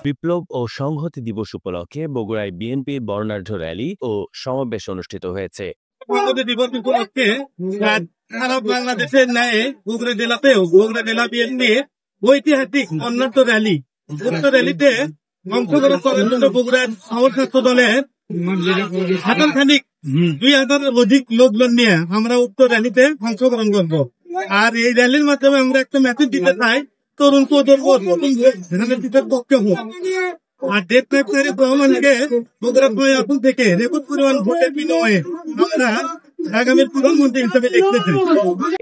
বিপ্লব ও সংহতি দিবস উপলক্ষে বগুড়ায় বিএনপির বর্ণাঢ্য র্যালি ও সমাবেশ অনুষ্ঠিত হয়েছে। সংহতি দিবস উপলক্ষে সারা বাংলাদেশের ন্যায় বগুড়া জেলাতেও বগুড়া জেলা বিএনপির ঐতিহাসিক বর্ণাঢ্য র্যালি। উক্ত র্যালিতে অংশগ্রহণ করার জন্য বগুড়ার ছাত্র দলের খানিক 2000 অধিক লোকজন নিয়ে আমরা উক্ত র্যালিতে অংশগ্রহণ করবো। আর এই র্যালির মাধ্যমে আমরা একটা মেসেজ দিতে চাই, তরুণ প্রজন্মের পক্ষে হোক। আর দেশ নায়ক রহমানকে বগুড়া এখন থেকে রেকর্ড পরিমাণ ভোটের বিনিময়ে আমরা আগামীর প্রধানমন্ত্রী হিসেবে দেখতে চাই।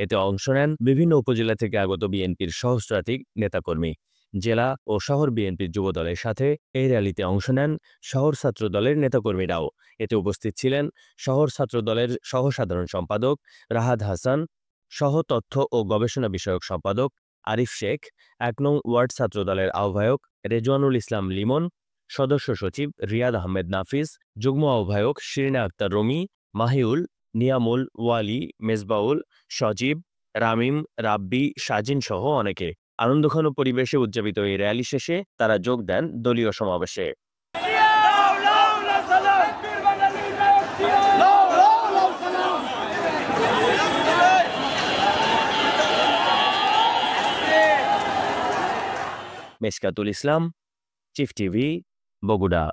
এতে অংশ নেন বিভিন্ন উপজেলা থেকে আগত বিএনপির সহস্রাধিক নেতাকর্মী। জেলা ও শহর বিএনপির যুব দলের সাথে এই র্যালিতে অংশ নেন শহর ছাত্র দলের নেতাকর্মীরাও। এতে উপস্থিত ছিলেন শহর ছাত্র দলের সহ সাধারণ সম্পাদক রাহাত হাসান, সহ তথ্য ও গবেষণা বিষয়ক সম্পাদক আরিফ শেখ, ১ নং ওয়ার্ড ছাত্র দলের আহ্বায়ক রেজওয়ানুল ইসলাম লিমন, সদস্য সচিব রিয়াদ আহমেদ নাফিস, যুগ্ম আহ্বায়ক শিরিনা আক্তার রমি, মাহিউল, নিয়ামুল, ওয়ালি, মেজবাউল, সজীব, রামিম, রাব্বি, সাজিন সহ অনেকে। আনন্দঘন পরিবেশে উদযাপিত এই র্যালি শেষে তারা যোগ দেন দলীয় সমাবেশে। মেশকাতুল ইসলাম, চিফ টিভি, বগুড়া।